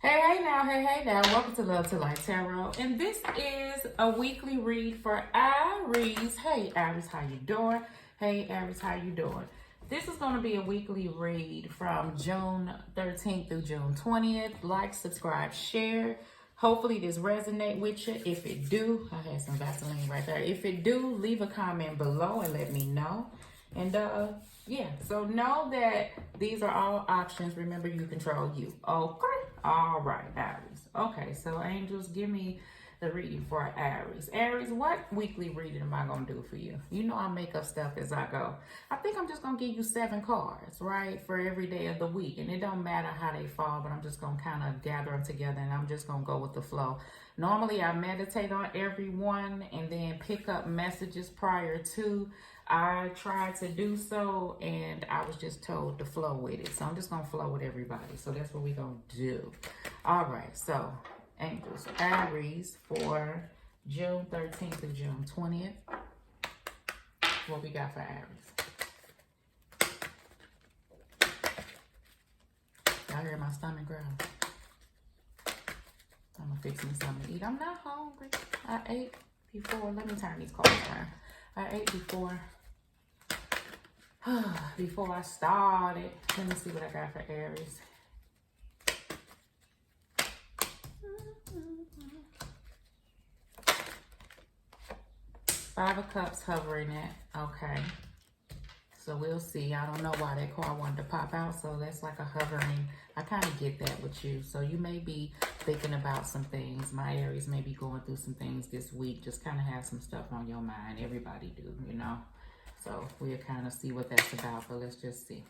Hey now, welcome to Love to Life Tarot, and this is a weekly read for Aries. Hey Aries, how you doing? Hey Aries, how you doing? This is going to be a weekly read from June 13th through June 20th. Like, subscribe, share. Hopefully this resonate with you. If it do, I had some Vaseline right there. If it do, leave a comment below and let me know. And yeah, so know that these are all options. Remember, you control you. Okay. All right, Aries. Okay, so angels, give me the reading for Aries. Aries, what weekly reading am I going to do for you? You know I make up stuff as I go. I think I'm just going to give you 7 cards, right, for every day of the week. And it don't matter how they fall, but I'm just going to kind of gather them together and I'm just going to go with the flow. Normally, I meditate on every one and then pick up messages prior to. I tried to do so and I was just told to flow with it. So I'm just going to flow with everybody. So that's what we're going to do. All right. So angels, Aries for June 13th through June 20th. What we got for Aries? Y'all hear my stomach growl? I'm going to fix me something to eat. I'm not hungry. I ate before. Let me turn these cards around. I ate before I started. Let me see what I got for Aries. Five of Cups hovering it. Okay. So we'll see. I don't know why that card wanted to pop out. So that's like a hovering. I kind of get that with you. So you may be thinking about some things. My Aries may be going through some things this week. Just kind of have some stuff on your mind. Everybody do, you know. So we'll kind of see what that's about. But let's just see.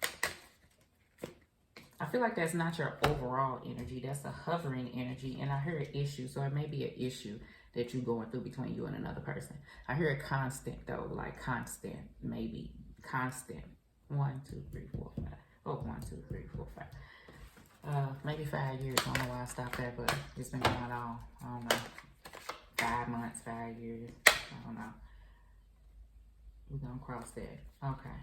I feel like that's not your overall energy. That's a hovering energy. And I hear an issue. So it may be an issue that you're going through between you and another person. I hear a constant though. Like constant, maybe. Constant. 1, 2, 3, 4, 5. Oh, 1, 2, 3, 4, 5. Maybe 5 years. I don't know why I stopped that, but it's been going on. I don't know. 5 months, 5 years. I don't know. We're gonna cross that. Okay.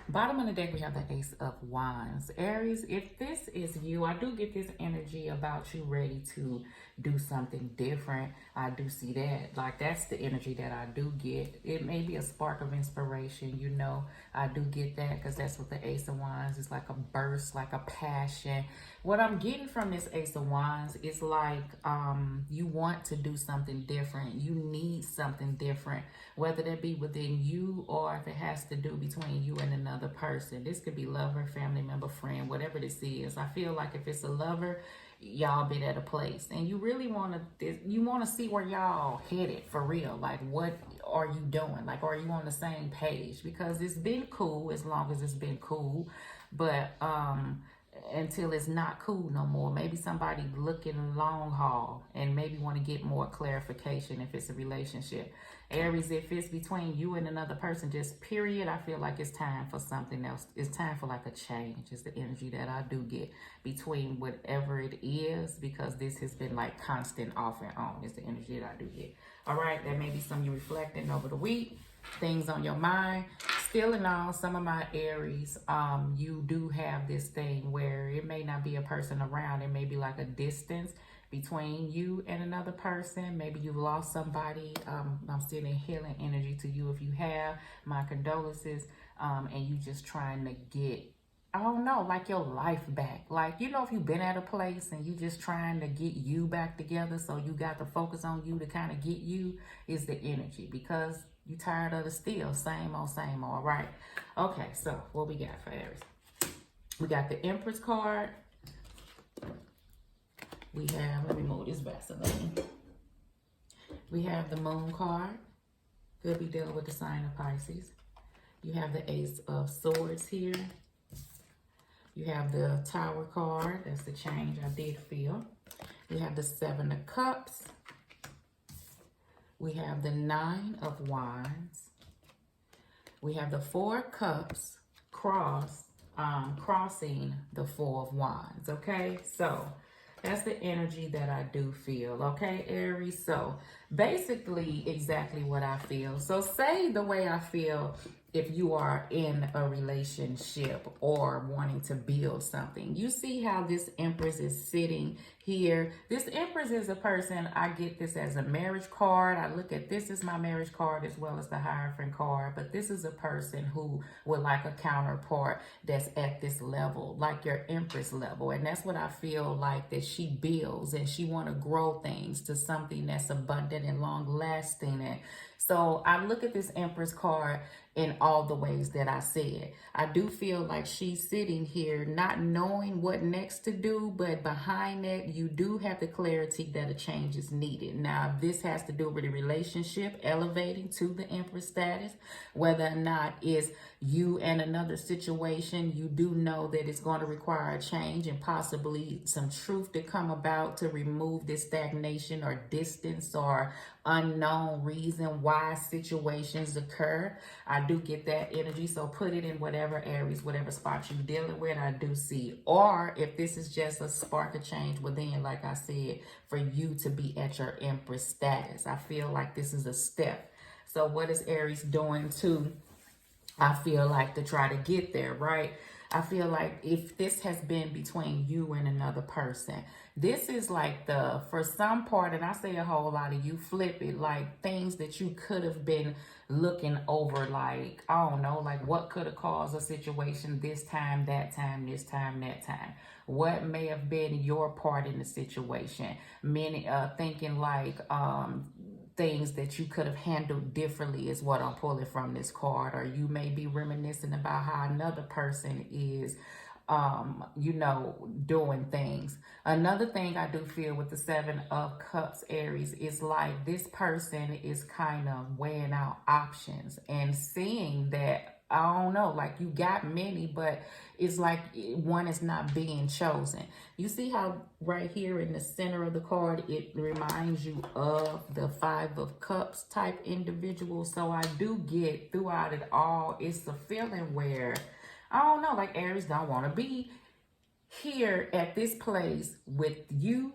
Bottom of the deck, we have the Ace of Wands. Aries, if this is you, I do get this energy about you ready to do something different. I do see that. Like, that's the energy that I do get. It may be a spark of inspiration, you know. I do get that because that's what the Ace of Wands is, like a burst, like a passion. What I'm getting from this Ace of Wands is like you want to do something different. You need something different, whether that be within you or if it has to do between you and another person. This could be lover, family member, friend, whatever this is. I feel like if it's a lover, y'all been at a place and you really want to see where y'all headed for real. Like, what are you doing? Like, are you on the same page? Because it's been cool as long as it's been cool, but until it's not cool no more. Maybe somebody looking long haul and maybe want to get more clarification if it's a relationship. Aries, if it's between you and another person, just period, I feel like it's time for something else. It's time for like a change is the energy that I do get between whatever it is, because this has been like constant off and on is the energy that I do get. All right, that may be some you reflecting over the week, things on your mind. Still in all, some of my Aries, you do have this thing where it may not be a person around. It may be like a distance between you and another person. Maybe you've lost somebody. I'm sending healing energy to you if you have. My condolences. And you just trying to get, I don't know, like your life back. Like, you know, if you've been at a place and you just trying to get you back together, so you got to focus on you to kind of get you, is the energy, because you tired of the still, same old, right? Okay, so what we got for Aries? We got the Empress card. We have, let me move this Vaseline. We have the Moon card. Could be dealing with the sign of Pisces. You have the Ace of Swords here. You have the Tower card. That's the change I did feel. You have the 7 of Cups. We have the 9 of Wands. We have the 4 of Cups crossing the 4 of Wands, okay? So that's the energy that I do feel, okay, Aries? So basically exactly what I feel. So say the way I feel if you are in a relationship or wanting to build something. You see how this Empress is sitting here. This Empress is a person, I get this as a marriage card. I look at this as my marriage card as well as the Hierophant card. But this is a person who would like a counterpart that's at this level, like your Empress level. And that's what I feel like, that she builds and she want to grow things to something that's abundant and long lasting. And so I look at this Empress card in all the ways that I said. I do feel like she's sitting here not knowing what next to do, but behind that, you do have the clarity that a change is needed. Now, this has to do with a relationship elevating to the Empress status, whether or not it's you and another situation, you do know that it's going to require a change and possibly some truth to come about to remove this stagnation or distance or unknown reason why situations occur. I do get that energy, so put it in whatever Aries, whatever spot you're dealing with. I do see, or if this is just a spark of change within, like I said, for you to be at your Empress status. I feel like this is a step. So what is Aries doing to, I feel like, to try to get there, right? I feel like if this has been between you and another person, this is like for some part, and I say a whole lot of you, flip it, like things that you could have been looking over, like, I don't know, like what could have caused a situation this time, that time, this time, that time. What may have been your part in the situation? Many thinking like things that you could have handled differently is what I'm pulling from this card. Or you may be reminiscing about how another person is doing things. Another thing I do feel with the Seven of Cups, Aries, is like this person is kind of weighing out options and seeing that, I don't know, like you got many, but it's like one is not being chosen. You see how right here in the center of the card, it reminds you of the Five of Cups type individual. So I do get throughout it all, it's a feeling where, I don't know, like Aries don't want to be here at this place with you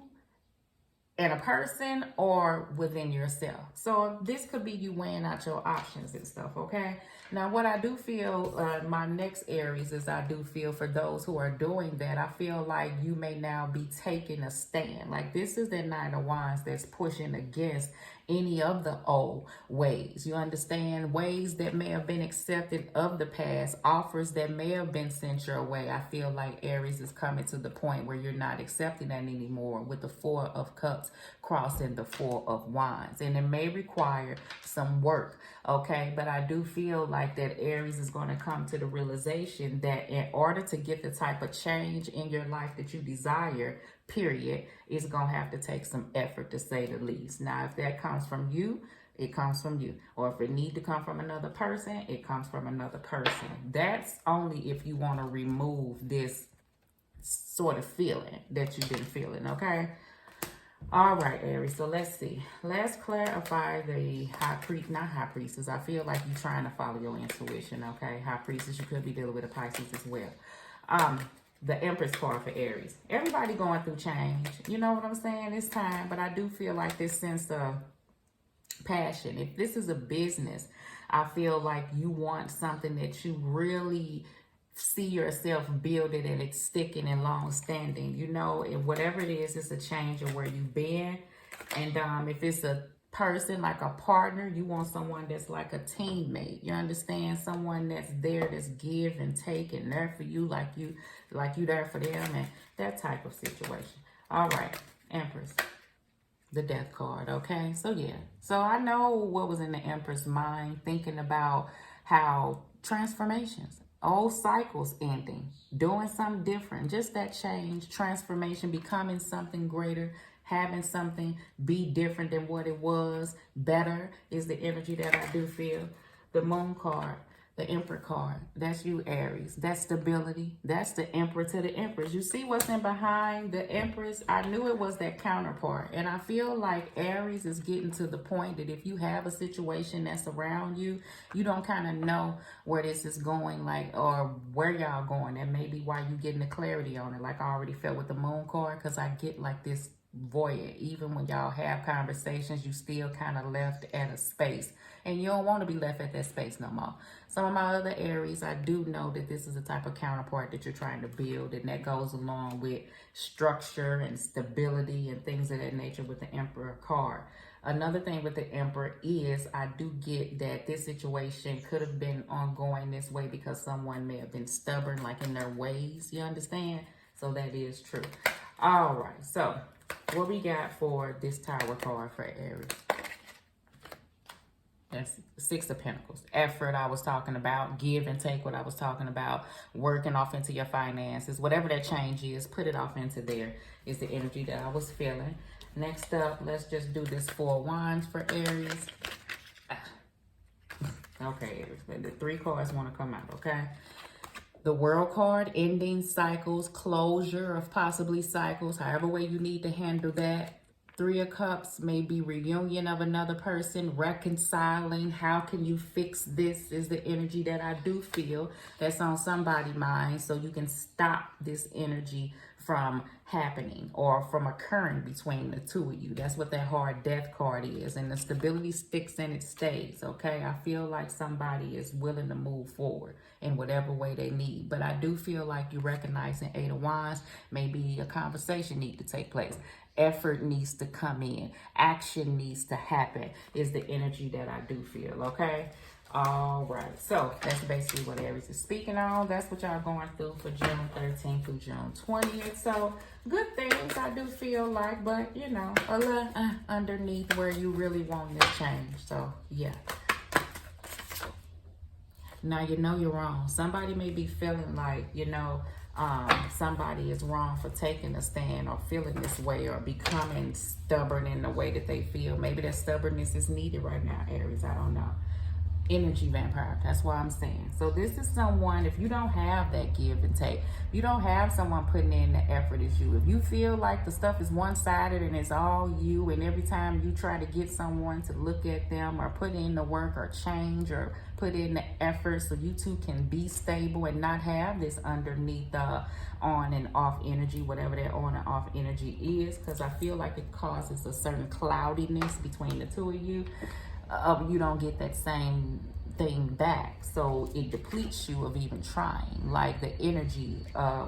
and a person or within yourself. So this could be you weighing out your options and stuff, okay? Now, what I do feel, my next Aries, is I do feel for those who are doing that, I feel like you may now be taking a stand. Like this is the Nine of Wands that's pushing against any of the old ways. You understand? Ways that may have been accepted of the past, offers that may have been sent your way. I feel like Aries is coming to the point where you're not accepting that anymore, with the Four of Cups crossing the Four of Wands. And it may require some work, okay? But I do feel like that Aries is going to come to the realization that in order to get the type of change in your life that you desire, period, it's going to have to take some effort, to say the least. Now, if that comes from you, it comes from you. Or if it need to come from another person, it comes from another person. That's only if you want to remove this sort of feeling that you've been feeling, okay? All right, Aries, so let's see. Let's clarify the not high priestess. I feel like you're trying to follow your intuition, okay? High priestess, you could be dealing with a Pisces as well. The Empress card for Aries. Everybody going through change. You know what I'm saying? It's time, but I do feel like this sense of passion. If this is a business, I feel like you want something that you really see yourself building and it's sticking and long standing. You know, and whatever it is, it's a change of where you've been. And if it's a person, like a partner, you want someone that's like a teammate. You understand? Someone that's there, that's give and take and there for you, like you there for them, and that type of situation. All right, Empress, the Death card. Okay, so yeah, so I know what was in the Empress mind, thinking about how transformations, old cycles ending, doing something different, just that change, transformation, becoming something greater, having something be different than what it was, better is the energy that I do feel. The Moon card, the Emperor card, that's you, Aries. That's stability. That's the Emperor to the Empress. You see what's in behind the Empress? I knew it was that counterpart. And I feel like Aries is getting to the point that if you have a situation that's around you, you don't kind of know where this is going, like, or where y'all going. That may be why you getting the clarity on it, like I already felt with the Moon card, because I get like this void. Even when y'all have conversations, you still kind of left at a space. And you don't want to be left at that space no more. Some of my other Aries, I do know that this is the type of counterpart that you're trying to build. And that goes along with structure and stability and things of that nature with the Emperor card. Another thing with the Emperor is I do get that this situation could have been ongoing this way because someone may have been stubborn, like in their ways. You understand? So that is true. All right. So what we got for this Tower card for Aries? That's Six of Pentacles. Effort I was talking about. Give and take what I was talking about. Working off into your finances. Whatever that change is, put it off into there is the energy that I was feeling. Next up, let's just do this Four of Wands for Aries. Okay, Aries. But the 3 cards want to come out, okay? The World card, ending cycles, closure of possibly cycles, however way you need to handle that. 3 of Cups, maybe reunion of another person, reconciling. How can you fix this is the energy that I do feel that's on somebody's mind, so you can stop this energy from happening or from occurring between the two of you. That's what that hard death card is. And the stability sticks and it stays, okay? I feel like somebody is willing to move forward in whatever way they need. But I do feel like you recognizing 8 of Wands, maybe a conversation need to take place. Effort needs to come in. Action needs to happen is the energy that I do feel, okay? All right, so that's basically what Aries is speaking on. That's what y'all going through for June 13th through June 20th. So good things I do feel like, but you know, a little underneath where you really want this change. So yeah. Now you know you're wrong. Somebody may be feeling like, you know, somebody is wrong for taking a stand or feeling this way or becoming stubborn in the way that they feel. Maybe that stubbornness is needed right now, Aries. I don't know. Energy vampire, that's what I'm saying. So this is someone, if you don't have that give and take, you don't have someone putting in the effort as you. If you feel like the stuff is one-sided and it's all you, and every time you try to get someone to look at them or put in the work or change or put in the effort so you two can be stable and not have this underneath on and off energy, whatever that on and off energy is, because I feel like it causes a certain cloudiness between the two of you. You don't get that same thing back, so it depletes you of even trying. Like the energy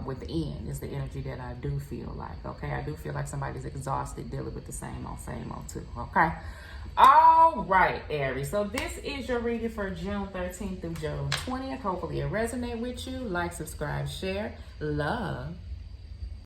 within is the energy that I do feel like, okay? I do feel like somebody's exhausted dealing with the same old too, okay? All right, Aries, so this is your reading for June 13th through June 20th. Hopefully it resonates with you. Like, subscribe, share. Love.